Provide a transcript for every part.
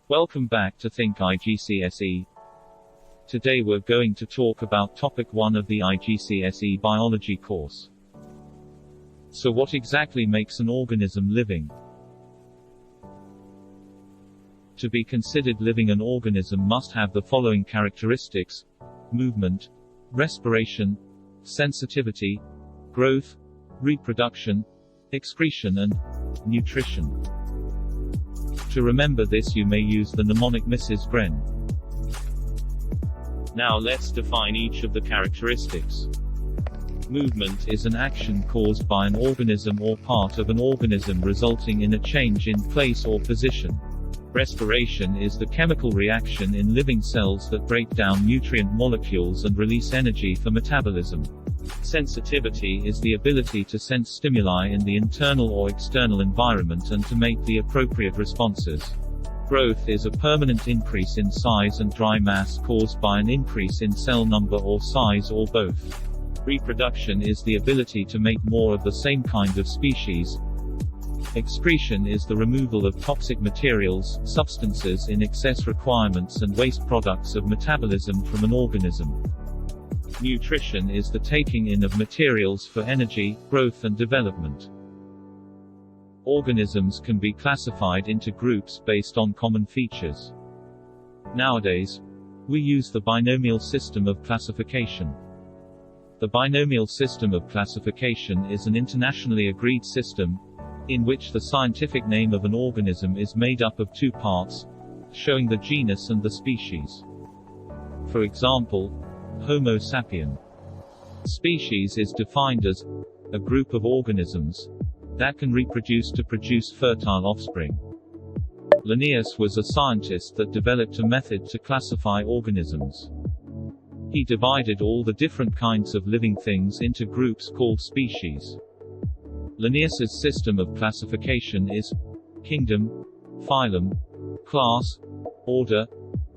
Welcome back to Think IGCSE. Today we're going to talk about topic 1 of the IGCSE Biology course. So what exactly makes an organism living? To be considered living, an organism must have the following characteristics: movement, respiration, sensitivity, growth, reproduction, excretion and nutrition. To remember this, you may use the mnemonic Mrs. Gren. Now let's define each of the characteristics. Movement is an action caused by an organism or part of an organism resulting in a change in place or position. Respiration is the chemical reaction in living cells that break down nutrient molecules and release energy for metabolism. Sensitivity is the ability to sense stimuli in the internal or external environment and to make the appropriate responses. Growth is a permanent increase in size and dry mass caused by an increase in cell number or size or both. Reproduction is the ability to make more of the same kind of species. Excretion is the removal of toxic materials, substances in excess, requirements and waste products of metabolism from an organism. Nutrition is the taking in of materials for energy, growth and development. Organisms can be classified into groups based on common features. Nowadays, we use the binomial system of classification. The binomial system of classification is an internationally agreed system, in which the scientific name of an organism is made up of two parts, showing the genus and the species. For example, Homo sapien. Species is defined as a group of organisms that can reproduce to produce fertile offspring. Linnaeus was a scientist that developed a method to classify organisms. He divided all the different kinds of living things into groups called species. Linnaeus's system of classification is kingdom, phylum, class, order,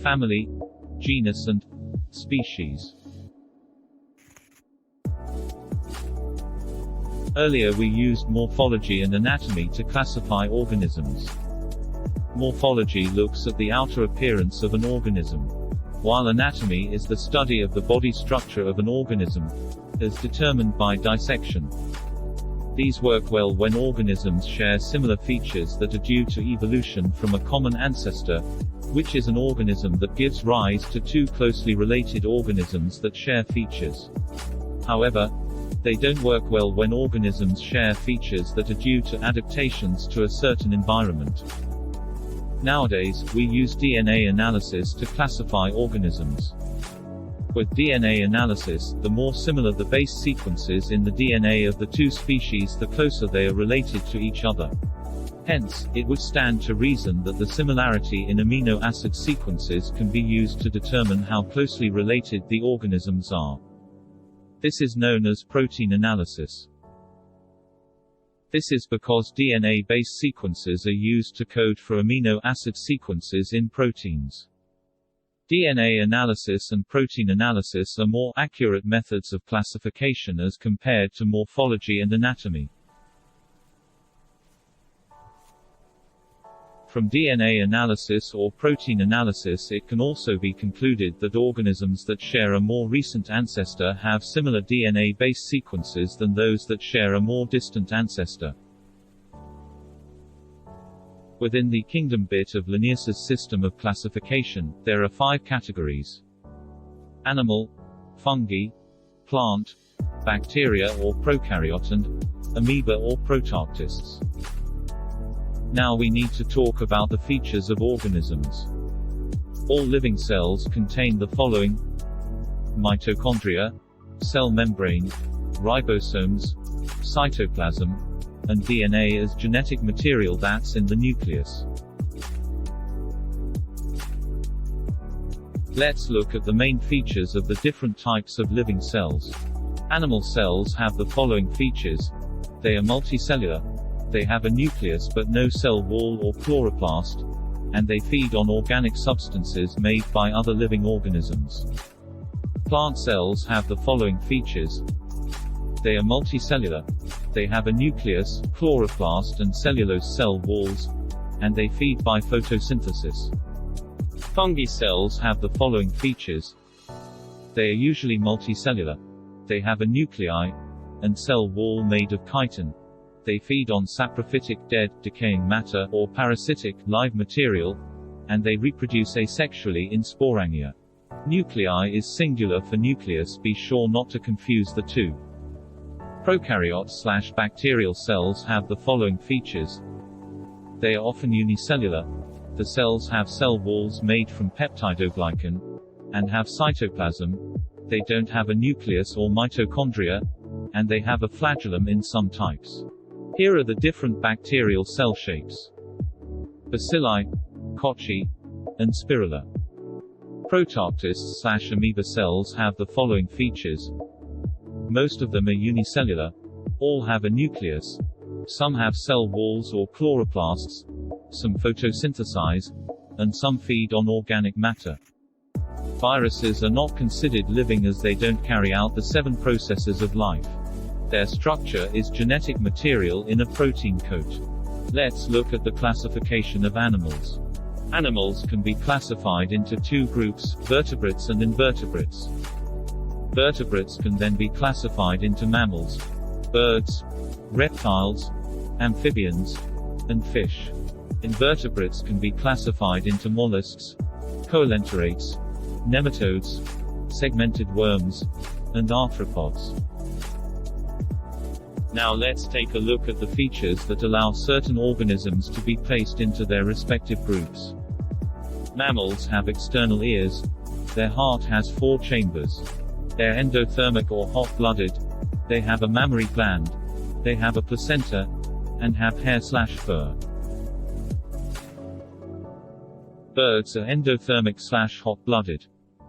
family, genus and species. Earlier we used morphology and anatomy to classify organisms. Morphology looks at the outer appearance of an organism, while anatomy is the study of the body structure of an organism, as determined by dissection. These work well when organisms share similar features that are due to evolution from a common ancestor, which is an organism that gives rise to two closely related organisms that share features. However, they don't work well when organisms share features that are due to adaptations to a certain environment. Nowadays, we use DNA analysis to classify organisms. With DNA analysis, the more similar the base sequences in the DNA of the two species, the closer they are related to each other. Hence, it would stand to reason that the similarity in amino acid sequences can be used to determine how closely related the organisms are. This is known as protein analysis. This is because DNA-based sequences are used to code for amino acid sequences in proteins. DNA analysis and protein analysis are more accurate methods of classification as compared to morphology and anatomy. From DNA analysis or protein analysis, it can also be concluded that organisms that share a more recent ancestor have similar DNA-based sequences than those that share a more distant ancestor. Within the kingdom bit of Linnaeus's system of classification, there are 5 categories: animal, fungi, plant, bacteria or prokaryote and amoeba or protarctists. Now we need to talk about the features of organisms. All living cells contain the following: mitochondria, cell membrane, ribosomes, cytoplasm, and DNA as genetic material that's in the nucleus. Let's look at the main features of the different types of living cells. Animal cells have the following features: they are multicellular, they have a nucleus but no cell wall or chloroplast, and they feed on organic substances made by other living organisms. Plant cells have the following features: they are multicellular, they have a nucleus, chloroplast and cellulose cell walls, and they feed by photosynthesis. Fungi cells have the following features. They are usually multicellular. They have a nuclei and cell wall made of chitin. They feed on saprophytic, dead, decaying matter, or parasitic, live material, and they reproduce asexually in sporangia. Nuclei is singular for nucleus, be sure not to confuse the two. Prokaryotes/bacterial cells have the following features. They are often unicellular. The cells have cell walls made from peptidoglycan, and have cytoplasm. They don't have a nucleus or mitochondria, and they have a flagellum in some types. Here are the different bacterial cell shapes: bacilli, cocci, and spirilla. Protarctist/amoeba cells have the following features. Most of them are unicellular. All have a nucleus. Some have cell walls or chloroplasts. Some photosynthesize, and some feed on organic matter. Viruses are not considered living as they don't carry out the 7 processes of life. Their structure is genetic material in a protein coat. Let's look at the classification of animals. Animals can be classified into 2 groups, vertebrates and invertebrates. Vertebrates can then be classified into mammals, birds, reptiles, amphibians, and fish. Invertebrates can be classified into mollusks, coelenterates, nematodes, segmented worms, and arthropods. Now let's take a look at the features that allow certain organisms to be placed into their respective groups. Mammals have external ears. Their heart has 4 chambers. They're endothermic or hot-blooded. They have a mammary gland. They have a placenta, and have hair/fur. Birds are endothermic/hot-blooded.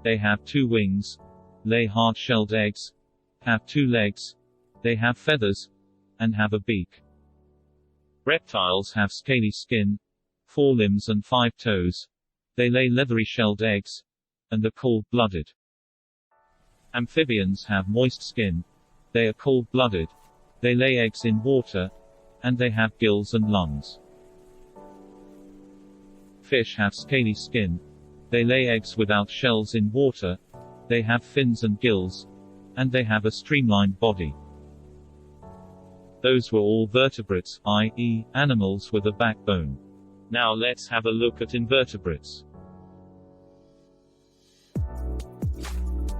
They have 2 wings, lay hard-shelled eggs, have 2 legs, they have feathers, and have a beak. Reptiles have scaly skin, 4 limbs and 5 toes. They lay leathery shelled eggs, and are cold-blooded. Amphibians have moist skin. They are cold-blooded. They lay eggs in water, and they have gills and lungs. Fish have scaly skin. They lay eggs without shells in water. They have fins and gills, and they have a streamlined body. Those were all vertebrates, i.e., animals with a backbone. Now let's have a look at invertebrates.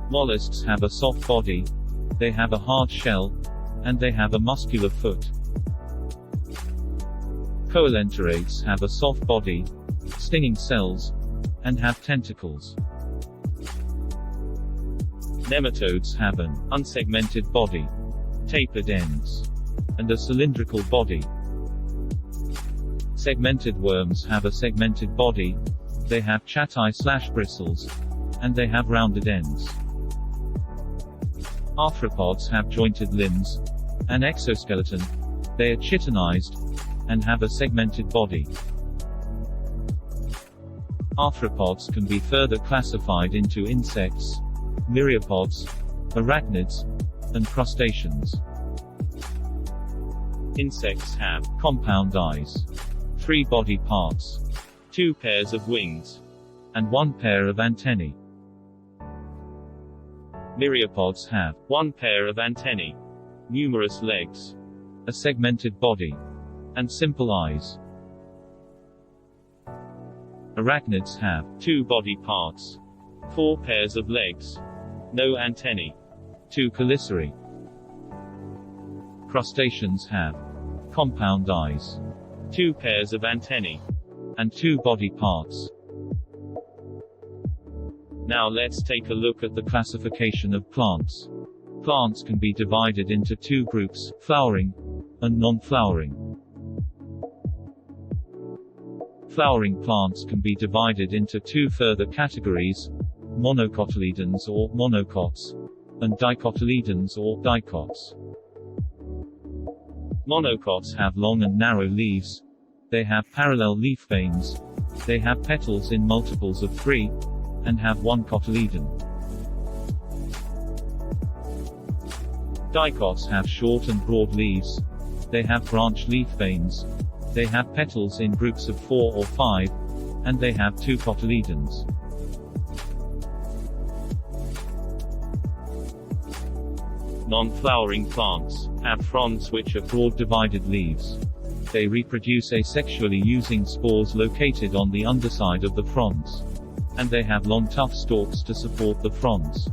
Mollusks have a soft body. They have a hard shell, and they have a muscular foot. Coelenterates have a soft body, stinging cells, and have tentacles. Nematodes have an unsegmented body, tapered ends, and a cylindrical body. Segmented worms have a segmented body. They have chatti/bristles, and they have rounded ends. Arthropods have jointed limbs, an exoskeleton. They are chitinized, and have a segmented body. Arthropods can be further classified into insects, myriapods, arachnids, and crustaceans. Insects have compound eyes, 3 body parts, 2 pairs of wings, and 1 pair of antennae. Myriapods have 1 pair of antennae, numerous legs, a segmented body, and simple eyes. Arachnids have 2 body parts, 4 pairs of legs, no antennae, 2 chelicerae. Crustaceans have compound eyes, 2 pairs of antennae, and 2 body parts. Now let's take a look at the classification of plants. Plants can be divided into 2 groups, flowering and non-flowering. Flowering plants can be divided into 2 further categories, monocotyledons or monocots, and dicotyledons or dicots. Monocots have long and narrow leaves. They have parallel leaf veins. They have petals in multiples of 3, and have 1 cotyledon. Dicots have short and broad leaves. They have branched leaf veins. They have petals in groups of 4 or 5, and they have two cotyledons. Non-flowering plants have fronds which are broad divided leaves. They reproduce asexually using spores located on the underside of the fronds. And they have long tough stalks to support the fronds.